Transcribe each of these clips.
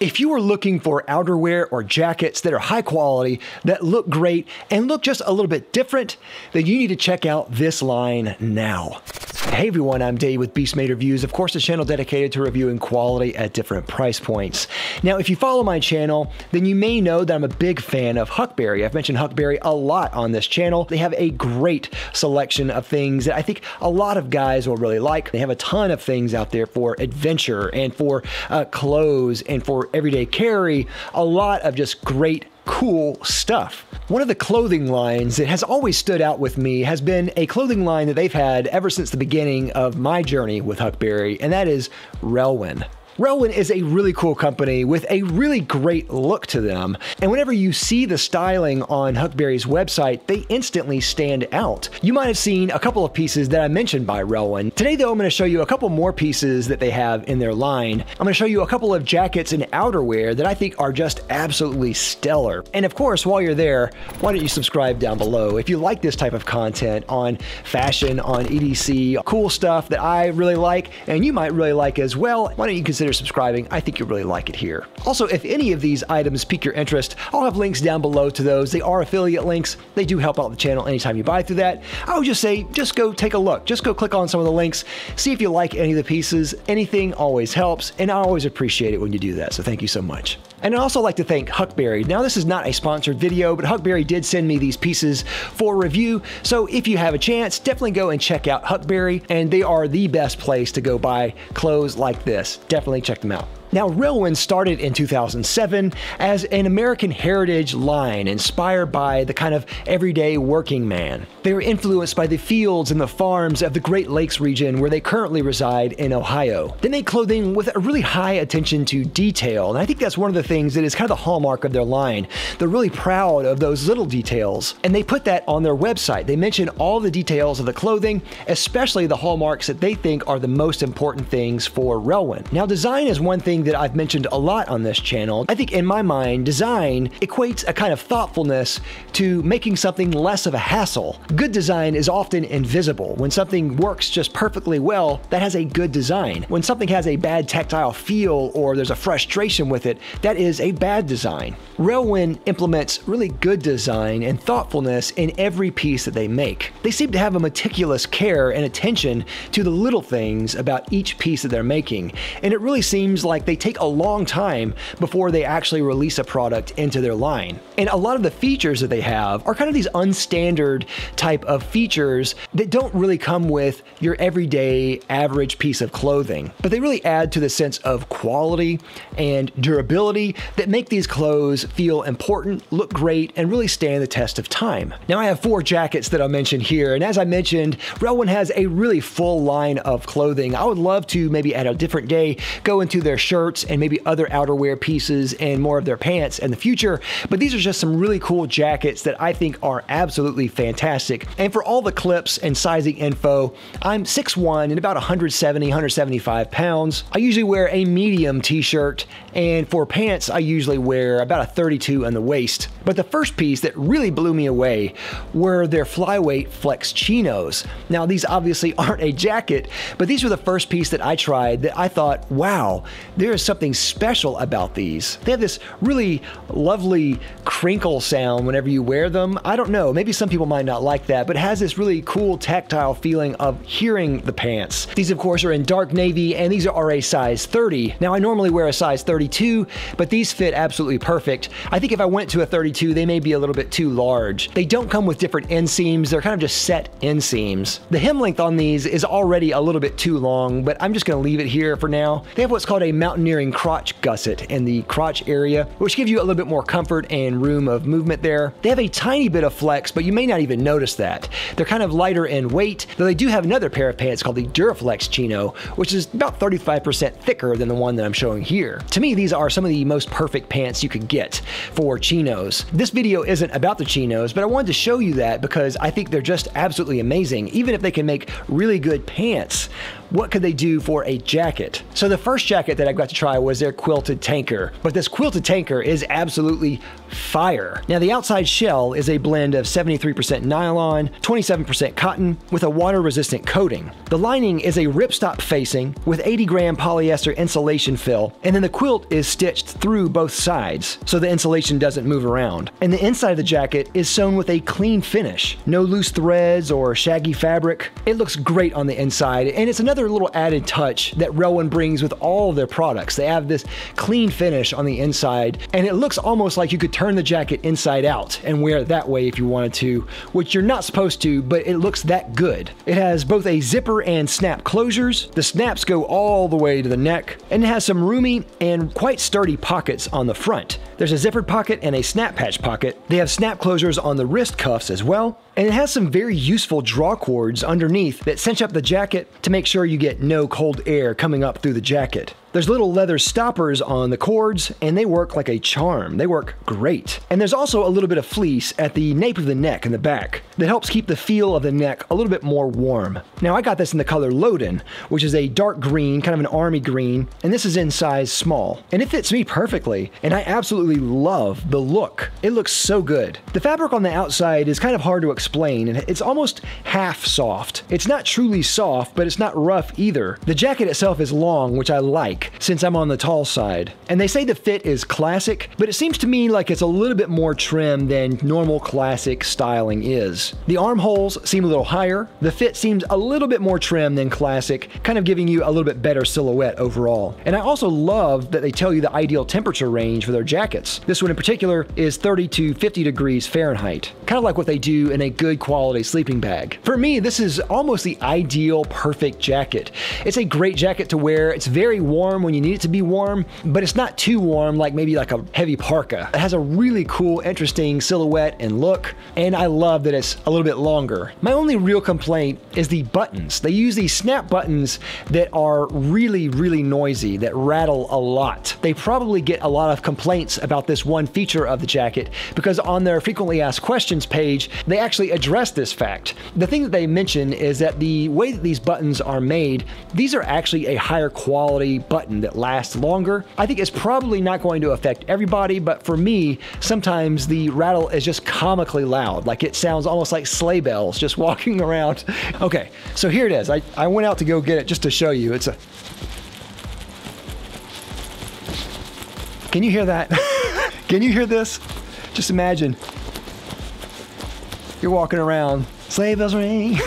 If you are looking for outerwear or jackets that are high quality, that look great, and look just a little bit different, then you need to check out this line now. Hey everyone, I'm Dave with Beast Made Reviews, of course a channel dedicated to reviewing quality at different price points. Now if you follow my channel, then you may know that I'm a big fan of Huckberry. I've mentioned Huckberry a lot on this channel. They have a great selection of things that I think a lot of guys will really like. They have a ton of things out there for adventure and for clothes and for everyday carry, a lot of just great cool stuff. One of the clothing lines that has always stood out with me has been a clothing line that they've had ever since the beginning of my journey with Huckberry, and that is Relwen. Relwen is a really cool company with a really great look to them, and whenever you see the styling on Huckberry's website, they instantly stand out. You might have seen a couple of pieces that I mentioned by Relwen. Today though, I'm going to show you a couple more pieces that they have in their line. I'm going to show you a couple of jackets and outerwear that I think are just absolutely stellar. And of course, while you're there, why don't you subscribe down below? If you like this type of content on fashion, on EDC, cool stuff that I really like, and you might really like as well, why don't you consider subscribing? I think you'll really like it here. Also, if any of these items pique your interest, I'll have links down below to those. They are affiliate links. They do help out the channel anytime you buy through that. I would just say, just go take a look. Just go click on some of the links, see if you like any of the pieces. Anything always helps, and I always appreciate it when you do that, so thank you so much. And I'd also like to thank Huckberry. Now, this is not a sponsored video, but Huckberry did send me these pieces for review, so if you have a chance, definitely go and check out Huckberry, and they are the best place to go buy clothes like this. Definitely check them out. Now, Relwen started in 2007 as an American heritage line inspired by the kind of everyday working man. They were influenced by the fields and the farms of the Great Lakes region where they currently reside in Ohio. They made clothing with a really high attention to detail, and I think that's one of the things that is kind of the hallmark of their line. They're really proud of those little details, and they put that on their website. They mention all the details of the clothing, especially the hallmarks that they think are the most important things for Relwen. Now, design is one thing that I've mentioned a lot on this channel. I think in my mind, design equates a kind of thoughtfulness to making something less of a hassle. Good design is often invisible. When something works just perfectly well, that has a good design. When something has a bad tactile feel or there's a frustration with it, that is a bad design. Relwen implements really good design and thoughtfulness in every piece that they make. They seem to have a meticulous care and attention to the little things about each piece that they're making, and it really seems like they take a long time before they actually release a product into their line. And a lot of the features that they have are kind of these unstandard type of features that don't really come with your everyday average piece of clothing, but they really add to the sense of quality and durability that make these clothes feel important, look great, and really stand the test of time. Now, I have 4 jackets that I'll mention here, and as I mentioned, Relwen has a really full line of clothing. I would love to maybe at a different day go into their shirts and maybe other outerwear pieces and more of their pants in the future, but these are just some really cool jackets that I think are absolutely fantastic. And for all the clips and sizing info, I'm 6'1" and about 170, 175 pounds. I usually wear a medium t-shirt, and for pants, I usually wear about a 32 on the waist. But the first piece that really blew me away were their flyweight flex chinos. Now, these obviously aren't a jacket, but these were the first piece that I tried that I thought, wow, there is something special about these. They have this really lovely crinkle sound whenever you wear them. I don't know, maybe some people might not like that, but it has this really cool tactile feeling of hearing the pants. These of course are in dark navy, and these are a size 30. Now, I normally wear a size 32, but these fit absolutely perfect. I think if I went to a 32, they may be a little bit too large. They don't come with different inseams. They're kind of just set inseams. The hem length on these is already a little bit too long, but I'm just going to leave it here for now. They have what's called a mountaineering crotch gusset in the crotch area, which gives you a little bit more comfort and room of movement there. They have a tiny bit of flex, but you may not even notice that. They're kind of lighter in weight, though they do have another pair of pants called the Duraflex Chino, which is about 35% thicker than the one that I'm showing here. To me, these are some of the most perfect pants you could get for chinos. This video isn't about the chinos, but I wanted to show you that because I think they're just absolutely amazing. Even if they can make really good pants, what could they do for a jacket? So the first jacket that I got to try was their quilted tanker, but this quilted tanker is absolutely fire. Now the outside shell is a blend of 73% nylon, 27% cotton with a water-resistant coating. The lining is a ripstop facing with 80-gram polyester insulation fill, and then the quilt is stitched through both sides so the insulation doesn't move around. And the inside of the jacket is sewn with a clean finish. No loose threads or shaggy fabric. It looks great on the inside, and it's another little added touch that Relwen brings with all of their products. They have this clean finish on the inside, and it looks almost like you could turn the jacket inside out and wear it that way if you wanted to, which you're not supposed to, but it looks that good. It has both a zipper and snap closures. The snaps go all the way to the neck, and it has some roomy and quite sturdy pockets on the front. There's a zippered pocket and a snap patch pocket. They have snap closures on the wrist cuffs as well, and it has some very useful draw cords underneath that cinch up the jacket to make sure you get no cold air coming up through the jacket. There's little leather stoppers on the cords, and they work like a charm. They work great. And there's also a little bit of fleece at the nape of the neck and the back that helps keep the feel of the neck a little bit more warm. Now I got this in the color Loden, which is a dark green, kind of an army green, and this is in size small. And it fits me perfectly, and I absolutely love the look. It looks so good. The fabric on the outside is kind of hard to explain, and it's almost half soft. It's not truly soft, but it's not rough either. The jacket itself is long, which I like, since I'm on the tall side. And they say the fit is classic, but it seems to me like it's a little bit more trim than normal classic styling is. The armholes seem a little higher. The fit seems a little bit more trim than classic, kind of giving you a little bit better silhouette overall. And I also love that they tell you the ideal temperature range for their jackets. This one in particular is 30 to 50 degrees Fahrenheit, kind of like what they do in a good quality sleeping bag. For me, this is almost the ideal perfect jacket. It's a great jacket to wear. It's very warm when you need it to be warm, but it's not too warm like maybe like a heavy parka. It has a really cool, interesting silhouette and look, and I love that it's a little bit longer. My only real complaint is the buttons. They use these snap buttons that are really, really noisy, that rattle a lot. They probably get a lot of complaints about this one feature of the jacket because on their frequently asked questions page, they actually address this fact. The thing that they mention is that the way that these buttons are made, these are actually a higher quality button that lasts longer. I think it's probably not going to affect everybody, but for me, sometimes the rattle is just comically loud. Like it sounds almost like sleigh bells just walking around. Okay, so here it is. I went out to go get it just to show you. It's a... Can you hear that? Can you hear this? Just imagine. You're walking around. Sleigh bells ring.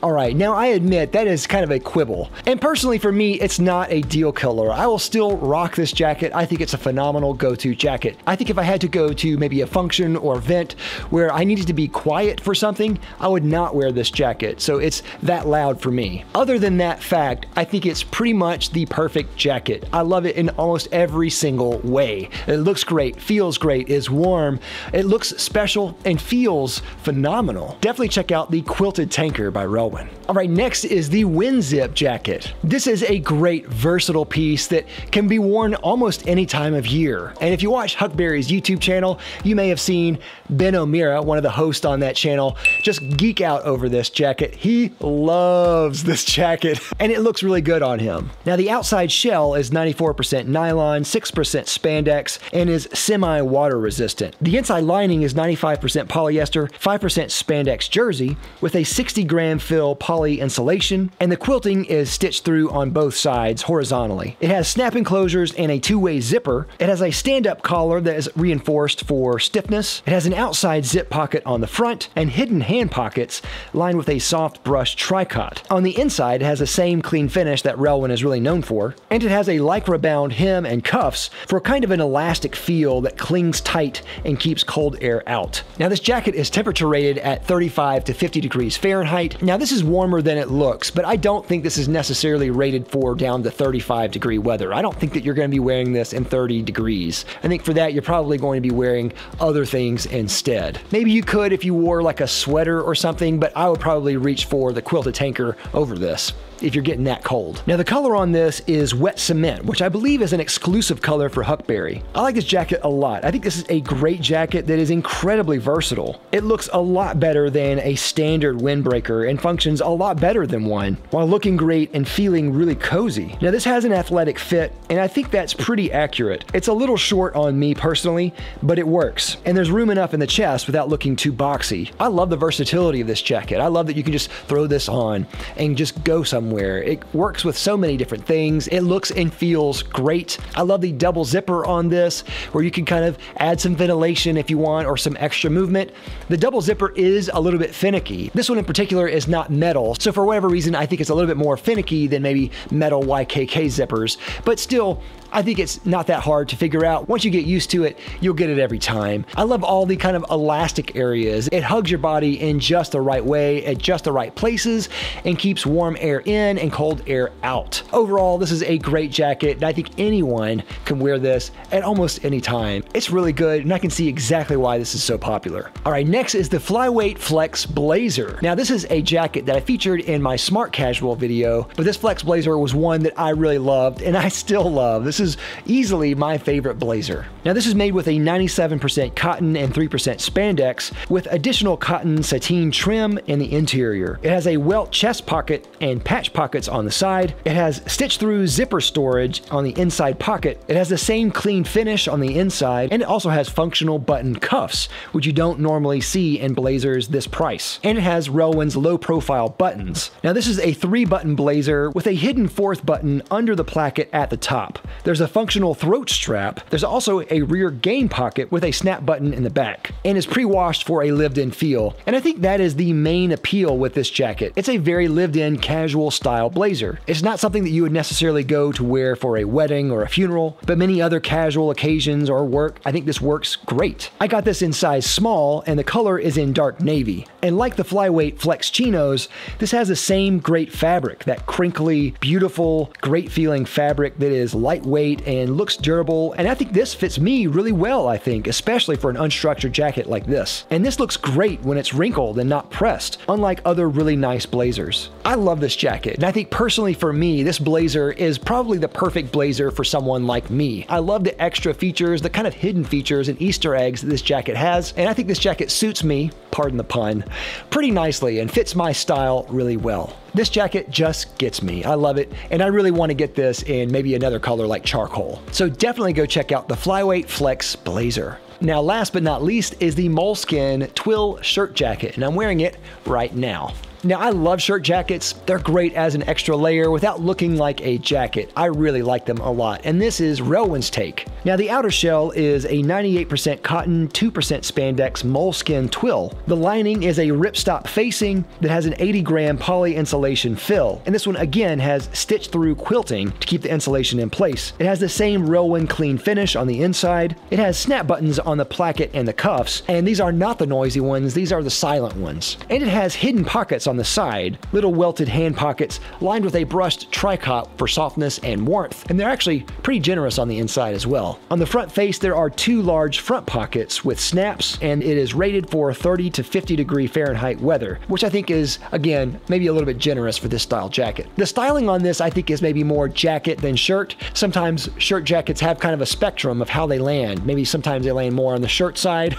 All right, now I admit that is kind of a quibble. And personally for me, it's not a deal killer. I will still rock this jacket. I think it's a phenomenal go-to jacket. I think if I had to go to maybe a function or event where I needed to be quiet for something, I would not wear this jacket. So it's that loud for me. Other than that fact, I think it's pretty much the perfect jacket. I love it in almost every single way. It looks great, feels great, is warm. It looks special and feels phenomenal. Definitely check out the Quilted Tanker by Relwen. All right, next is the WinZip jacket. This is a great versatile piece that can be worn almost any time of year. And if you watch Huckberry's YouTube channel, you may have seen Ben O'Meara, one of the hosts on that channel, just geek out over this jacket. He loves this jacket and it looks really good on him. Now the outside shell is 94% nylon, 6% spandex, and is semi-water resistant. The inside lining is 95% polyester, 5% spandex jersey with a 60-gram fill poly insulation, and the quilting is stitched through on both sides horizontally. It has snap enclosures and a two-way zipper. It has a stand-up collar that is reinforced for stiffness. It has an outside zip pocket on the front and hidden hand pockets lined with a soft brush tricot. On the inside, it has the same clean finish that Relwen is really known for, and it has a lycra-bound hem and cuffs for kind of an elastic feel that clings tight and keeps cold air out. Now this jacket is temperature rated at 35 to 50 degrees Fahrenheit. Now this is warmer than it looks, but I don't think this is necessarily rated for down to 35-degree weather. I don't think that you're going to be wearing this in 30 degrees. I think for that you're probably going to be wearing other things instead. Maybe you could if you wore like a sweater or something, but I would probably reach for the Quilted Tanker over this. if you're getting that cold. Now the color on this is Wet Cement, which I believe is an exclusive color for Huckberry. I like this jacket a lot. I think this is a great jacket that is incredibly versatile. It looks a lot better than a standard windbreaker and functions a lot better than one, while looking great and feeling really cozy. Now this has an athletic fit, and I think that's pretty accurate. It's a little short on me personally, but it works. And there's room enough in the chest without looking too boxy. I love the versatility of this jacket. I love that you can just throw this on and just go somewhere. It works with so many different things. It looks and feels great. I love the double zipper on this, where you can kind of add some ventilation if you want, or some extra movement. The double zipper is a little bit finicky. This one in particular is not metal, so for whatever reason, I think it's a little bit more finicky than maybe metal YKK zippers, but still, I think it's not that hard to figure out. Once you get used to it, you'll get it every time. I love all the kind of elastic areas. It hugs your body in just the right way, at just the right places, and keeps warm air in and cold air out. Overall, this is a great jacket, and I think anyone can wear this at almost any time. It's really good, and I can see exactly why this is so popular. All right, next is the Flyweight Flex Blazer. Now, this is a jacket that I featured in my Smart Casual video, but this Flex Blazer was one that I really loved, and I still love. This is easily my favorite blazer. Now, this is made with a 97% cotton and 3% spandex, with additional cotton sateen trim in the interior. It has a welt chest pocket and patch pockets on the side. It has stitch-through zipper storage on the inside pocket. It has the same clean finish on the inside, and it also has functional button cuffs, which you don't normally see in blazers this price. And it has Relwen's low-profile buttons. Now, this is a 3-button blazer with a hidden 4th button under the placket at the top. There's a functional throat strap. There's also a rear game pocket with a snap button in the back, and is pre-washed for a lived-in feel. And I think that is the main appeal with this jacket. It's a very lived-in, casual style blazer. It's not something that you would necessarily go to wear for a wedding or a funeral, but many other casual occasions or work, I think this works great. I got this in size small, and the color is in dark navy. And like the Flyweight Flex Chinos, this has the same great fabric, that crinkly, beautiful, great feeling fabric that is lightweight and looks durable, and I think this fits me really well, I think, especially for an unstructured jacket like this. And this looks great when it's wrinkled and not pressed, unlike other really nice blazers. I love this jacket, and I think personally for me, this blazer is probably the perfect blazer for someone like me. I love the extra features, the kind of hidden features and Easter eggs that this jacket has, and I think this jacket suits me, pardon the pun, pretty nicely and fits my style really well. This jacket just gets me. I love it, and I really want to get this in maybe another color like charcoal. So definitely go check out the Flyweight Flex Blazer. Now, last but not least is the Moleskine Twill shirt jacket, and I'm wearing it right now. Now, I love shirt jackets. They're great as an extra layer without looking like a jacket. I really like them a lot, and this is Relwen's take. Now, the outer shell is a 98% cotton, 2% spandex Moleskine twill. The lining is a ripstop facing that has an 80-gram poly insulation fill, and this one again has stitch-through quilting to keep the insulation in place. It has the same Relwen clean finish on the inside. It has snap buttons on the placket and the cuffs, and these are not the noisy ones, these are the silent ones. And it has hidden pockets on the side, little welted hand pockets lined with a brushed tricot for softness and warmth, and they're actually pretty generous on the inside as well. On the front face, there are 2 large front pockets with snaps, and it is rated for 30 to 50 degree Fahrenheit weather, which I think is, again, maybe a little bit generous for this style jacket. The styling on this, I think, is maybe more jacket than shirt. Sometimes shirt jackets have kind of a spectrum of how they land. Maybe sometimes they land more on the shirt side,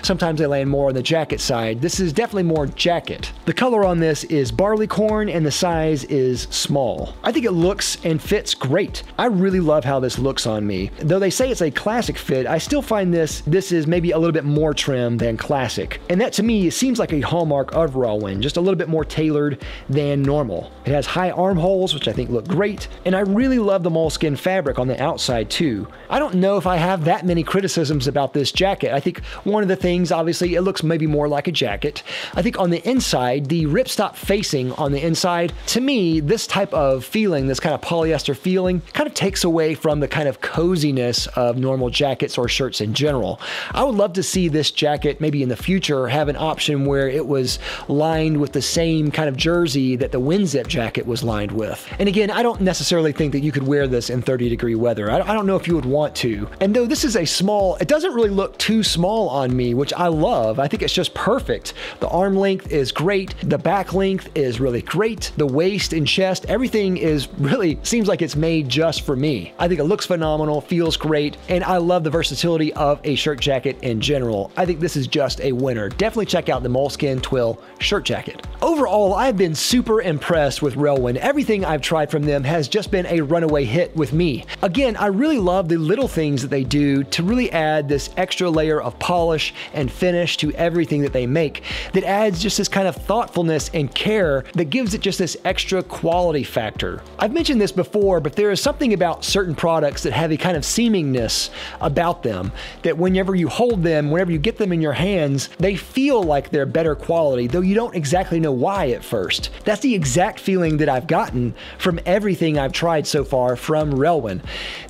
sometimes they land more on the jacket side. This is definitely more jacket. The color on this is barleycorn, and the size is small. I think it looks and fits great. I really love how this looks on me. Though they say it's a classic fit, I still find this is maybe a little bit more trim than classic. And that to me seems like a hallmark of Relwen, just a little bit more tailored than normal. It has high armholes, which I think look great, and I really love the moleskin fabric on the outside too. I don't know if I have that many criticisms about this jacket. I think one of the things, obviously, it looks maybe more like a jacket. I think on the inside, the ripstop facing on the inside, to me, this type of feeling, this kind of polyester feeling, kind of takes away from the kind of coziness of normal jackets or shirts in general. I would love to see this jacket maybe in the future have an option where it was lined with the same kind of jersey that the WinZip jacket was lined with. And again, I don't necessarily think that you could wear this in 30-degree weather. I don't know if you would want to. And though this is a small, it doesn't really look too small on me, which I love. I think it's just perfect. The arm length is great. The back back length is really great. The waist and chest, everything is really seems like it's made just for me. I think it looks phenomenal, feels great, and I love the versatility of a shirt jacket in general. I think this is just a winner. Definitely check out the moleskin twill shirt jacket. Overall, I've been super impressed with Relwen. Everything I've tried from them has just been a runaway hit with me. Again, I really love the little things that they do to really add this extra layer of polish and finish to everything that they make that adds just this kind of thoughtfulness and care that gives it just this extra quality factor. I've mentioned this before, but there is something about certain products that have a kind of seemingness about them that whenever you hold them, whenever you get them in your hands, they feel like they're better quality, though you don't exactly know why at first. That's the exact feeling that I've gotten from everything I've tried so far from Relwen.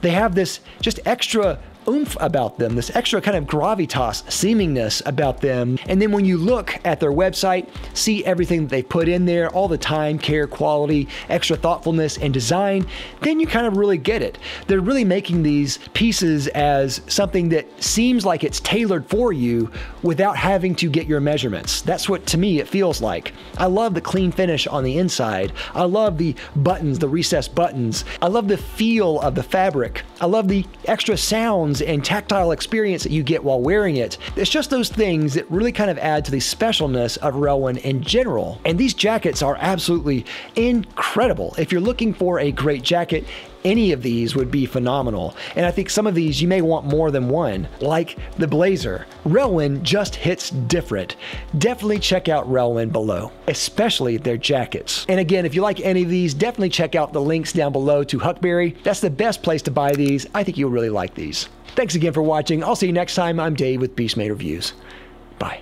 They have this just extra oomph about them, this extra kind of gravitas, seemingness about them. And then when you look at their website, see everything that they put in there, all the time, care, quality, extra thoughtfulness, and design, then you kind of really get it. They're really making these pieces as something that seems like it's tailored for you without having to get your measurements. That's what, to me, it feels like. I love the clean finish on the inside. I love the buttons, the recessed buttons. I love the feel of the fabric. I love the extra sounds and tactile experience that you get while wearing it. It's just those things that really kind of add to the specialness of Relwen in general. And these jackets are absolutely incredible. If you're looking for a great jacket, any of these would be phenomenal. And I think some of these you may want more than one, like the blazer. Relwen just hits different. Definitely check out Relwen below, especially their jackets. And again, if you like any of these, definitely check out the links down below to Huckberry. That's the best place to buy these. I think you'll really like these. Thanks again for watching. I'll see you next time. I'm Dave with Beast Made Reviews. Bye.